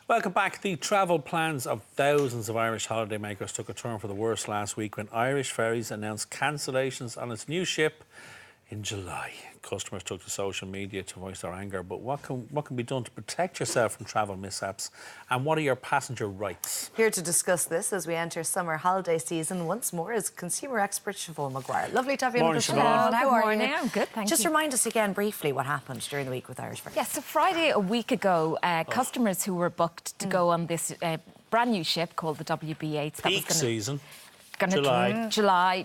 Welcome back. The travel plans of thousands of Irish holidaymakers took a turn for the worse last week when Irish Ferries announced cancellations on its new ship in July. Customers took to social media to voice their anger, but what can be done to protect yourself from travel mishaps, and what are your passenger rights? Here to discuss this as we enter summer holiday season once more is consumer expert Siobhan Maguire. Lovely to have you on the show. Siobhan. How are you? I'm good, thank you. Just remind us again briefly what happened during the week with Irish Ferries. Yes, so Friday a week ago, customers who were booked to go on this brand new ship called the WB8. Peak season. July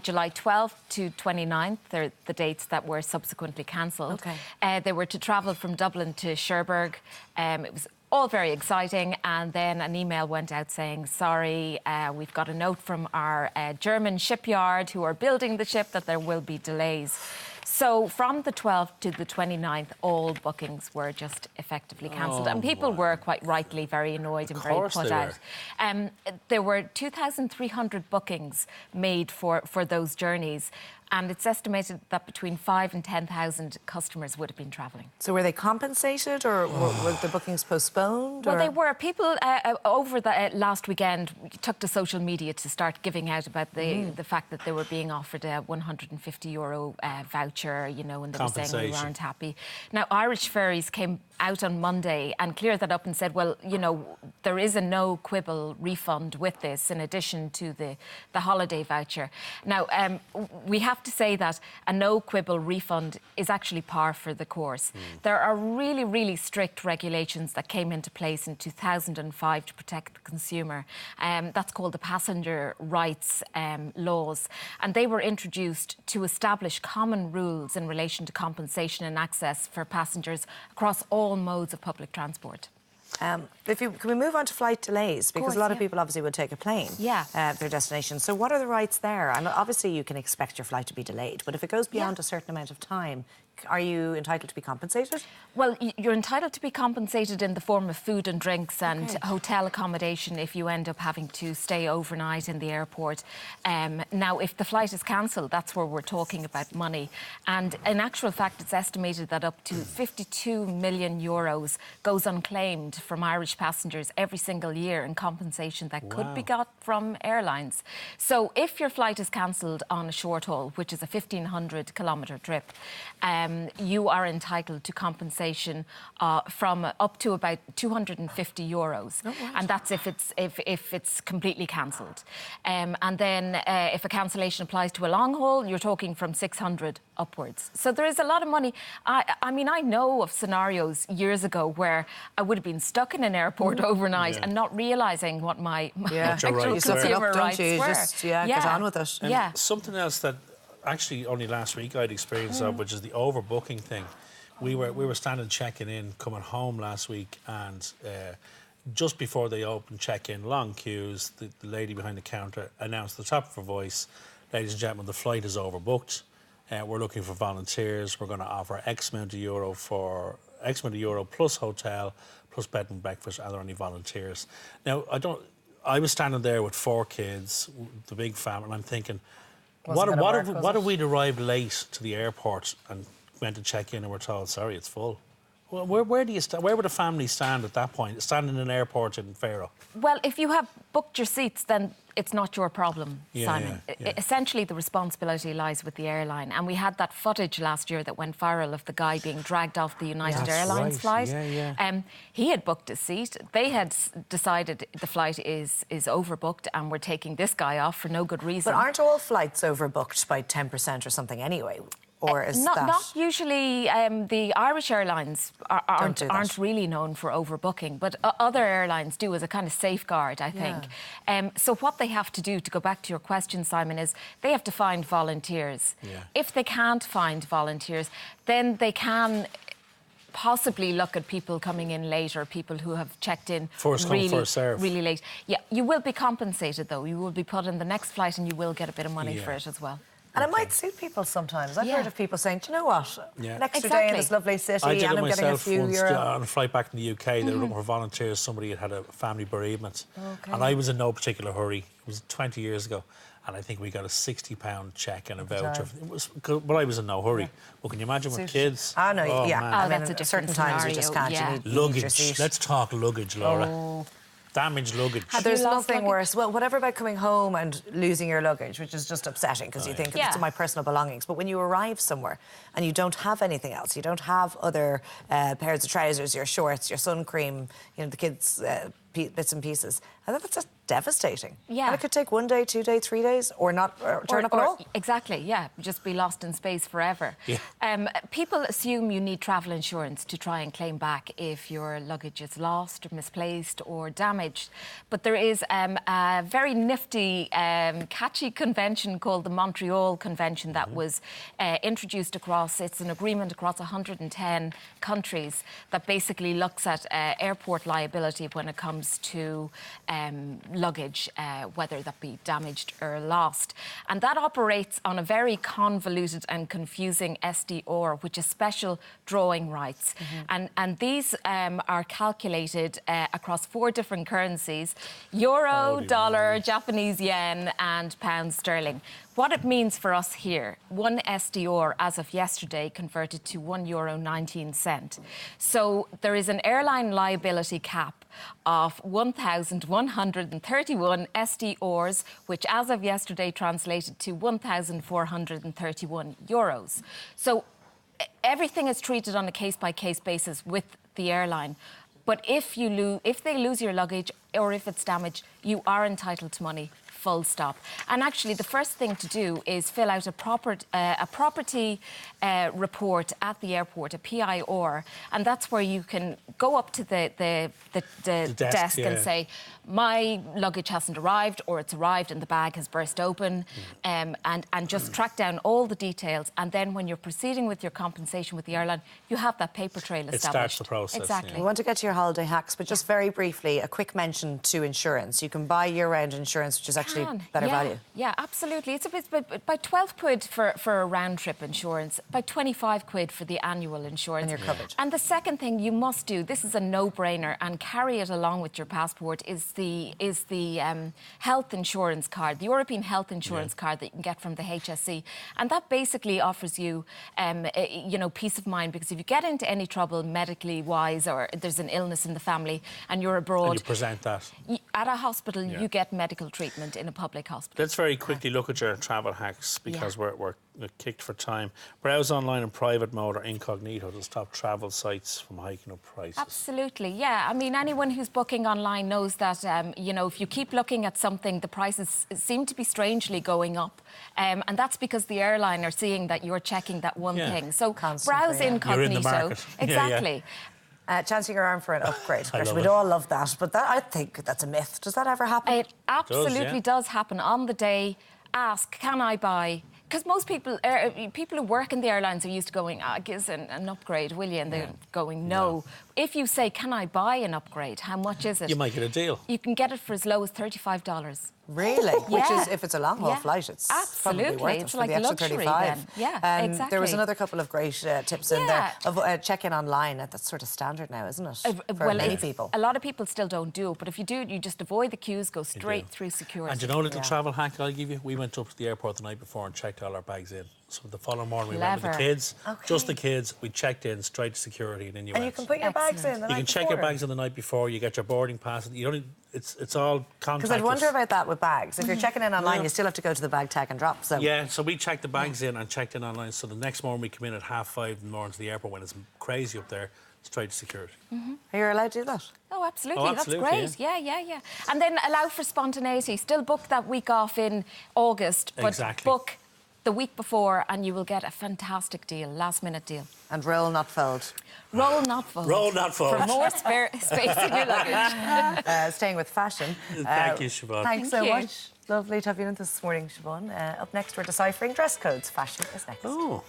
12th to 29th. They're the dates that were subsequently cancelled. Okay. They were to travel from Dublin to Cherbourg. It was all very exciting, and then an email went out saying, sorry, we've got a note from our German shipyard who are building the ship that there will be delays. So from the 12th to the 29th, all bookings were just effectively cancelled. And people were quite rightly very annoyed and very put out. There were 2,300 bookings made for those journeys. And it's estimated that between 5,000 and 10,000 customers would have been travelling. So were they compensated or were the bookings postponed? Well, they were. People over the last weekend took to social media to start giving out about the fact that they were being offered a €150 voucher, you know, and they were saying we weren't happy. Now, Irish Ferries came out on Monday and cleared that up and said, well, you know, there is a no-quibble refund with this in addition to the holiday voucher. Now, we have to say that a no-quibble refund is actually par for the course. There are really, really strict regulations that came into place in 2005 to protect the consumer. That's called the passenger rights laws. And they were introduced to establish common rules in relation to compensation and access for passengers across all modes of public transport. Can we move on to flight delays? Because a lot of people obviously would take a plane for their destination. So what are the rights there? And obviously you can expect your flight to be delayed, but if it goes beyond a certain amount of time, are you entitled to be compensated? Well, you're entitled to be compensated in the form of food and drinks and hotel accommodation if you end up having to stay overnight in the airport. Now, if the flight is cancelled, that's where we're talking about money. And in actual fact, it's estimated that up to €52 million goes unclaimed from Irish passengers every single year in compensation that could be got from airlines. So if your flight is cancelled on a short haul, which is a 1,500-kilometre trip, you are entitled to compensation from up to about €250, and that's if it's completely cancelled. And then if a cancellation applies to a long haul, you're talking from 600 upwards. So there is a lot of money. I mean, I know of scenarios years ago where I would have been stuck in an airport overnight and not realising what my actual consumer rights were. Just get on with it. And something else that actually only last week I'd experienced of, which is the overbooking thing. We were standing checking in, coming home last week, and just before they opened check-in, long queues, the lady behind the counter announced at the top of her voice, ladies and gentlemen, the flight is overbooked. We're looking for volunteers. We're going to offer X amount of euro plus hotel, plus bed and breakfast. Are there any volunteers? Now, I was standing there with 4 kids, the big family, and I'm thinking, what if we'd arrived late to the airport and went to check in and we're told, sorry, it's full? Well, where would the family stand at that point, standing in an airport in Faro? Well, if you have booked your seats, then it's not your problem, Simon. Essentially, the responsibility lies with the airline. And we had that footage last year that went viral of the guy being dragged off the United Airlines flight. He had booked a seat. They had decided the flight is overbooked and we're taking this guy off for no good reason. But aren't all flights overbooked by 10% or something anyway? Or is not usually. The Irish airlines aren't really known for overbooking, but other airlines do as a kind of safeguard, I think. So what they have to do, to go back to your question, Simon, is they have to find volunteers. If they can't find volunteers, then they can possibly look at people coming in late or people who have checked in really late. Yeah, you will be compensated, though. You will be put in the next flight and you will get a bit of money for it as well. And it might suit people sometimes. I've heard of people saying, do you know what? An extra day in this lovely city and I'm getting a few euro. On a flight back to the UK, they were looking for volunteers. Somebody had had a family bereavement. And I was in no particular hurry. It was 20 years ago. and I think we got a £60 check and a voucher. It was, well, I was in no hurry. But can you imagine with kids? Ah, no, yeah. man. I mean, that's a at certain different times you just scenario, can't. yeah. You need your Luggage. seat. Let's talk luggage, Laura. Damaged luggage. There's you lost nothing luggage? worse. Well, whatever about coming home and losing your luggage, which is just upsetting because you think Yeah. it's my personal belongings. But when you arrive somewhere and you don't have anything else, you don't have other pairs of trousers, your shorts, your sun cream, you know, the kids' bits and pieces, I think that's just devastating. Yeah. And it could take 1 day, 2 days, 3 days, or not turn up at all. Exactly, yeah. Just be lost in space forever. Yeah. People assume you need travel insurance to try and claim back if your luggage is lost or misplaced or damaged. But there is a very nifty, catchy convention called the Montreal Convention that was introduced across, it's an agreement across 110 countries that basically looks at airport liability when it comes to luggage, whether that be damaged or lost. And that operates on a very convoluted and confusing SDR, which is special drawing rights. And these are calculated across 4 different currencies: euro, Holy dollar, moly. Japanese yen and pound sterling. What it means for us here, 1 SDR as of yesterday converted to €1.19. So there is an airline liability cap of 1,131 SDRs, which as of yesterday translated to 1,431 euros. So everything is treated on a case-by-case basis with the airline. But if they lose your luggage or if it's damaged, you are entitled to money. Full stop. And actually, the first thing to do is fill out a property report at the airport, a PIR, and that's where you can go up to the desk and say, my luggage hasn't arrived, or it's arrived and the bag has burst open, and just track down all the details. And then when you're proceeding with your compensation with the airline, you have that paper trail established. It starts the process. Exactly. We want to get to your holiday hacks, but just very briefly, a quick mention to insurance. You can buy year-round insurance, which is actually better value. Yeah, absolutely. It's by 12 quid for a round-trip insurance, by 25 quid for the annual insurance. And you're covered. And the second thing you must do, this is a no-brainer, and carry it along with your passport, is the health insurance card, the European health insurance card that you can get from the HSE. And that basically offers you, peace of mind, because if you get into any trouble medically wise, or there's an illness in the family and you're abroad, And you present that. at a hospital, you get medical treatment in a public hospital. Let's very quickly look at your travel hacks because we're kicked for time. Browse online in private mode or incognito to stop travel sites from hiking up prices. Absolutely, yeah. I mean, anyone who's booking online knows that, if you keep looking at something, the prices seem to be strangely going up. And that's because the airline are seeing that you're checking that one thing. So Constantly, browse incognito. You're in the market. Exactly. Chancing your arm for an upgrade. Of course, love we'd it. all love that, but I think that's a myth. Does that ever happen? It absolutely yeah. does happen. On the day, ask, can I buy? Because most people who work in the airlines are used to going, give us an upgrade, will you? And they're going, no. If you say, can I buy an upgrade? How much is it? You might get a deal. You can get it for as low as $35. Really? Which Yeah. is, if it's a long-haul Yeah. flight, it's probably Absolutely. worth it It's for like the extra luxury 35. then. Yeah, There was exactly. another couple of great tips in there. Of check-in online. That's sort of standard now, isn't it? For many people. A lot of people still don't do it, but if you do, you just avoid the queues, go straight through security. And you know a little travel hack I'll give you? We went up to the airport the night before and checked all our bags in. So the following morning we went with the Clever. kids, Okay. just the kids. We checked in straight to security, and then you And went. you can put your bags in the You night can check your before. bags in the night before. You get your boarding pass. You don't. It's all contactless. Because I'd wonder about that with bags. If you're checking in online, you still have to go to the bag tag and drop. So Yeah, so we checked the bags in and checked in online. So the next morning we come in at 5:30 in the morning to the airport when it's crazy up there, straight to security. are you allowed to do that? Oh, absolutely. absolutely, That's great. Yeah. And then allow for spontaneity. Still book that week off in August, but Exactly. book the week before and you will get a fantastic deal, last-minute deal. And roll, not fold. Roll, not fold. Roll, not fold. For more space in your luggage. Staying with fashion. Thank you, Siobhan. Thanks Thank so you. much. Lovely to have you in this morning, Siobhan. Up next, we're deciphering dress codes. Fashion is next. Oh.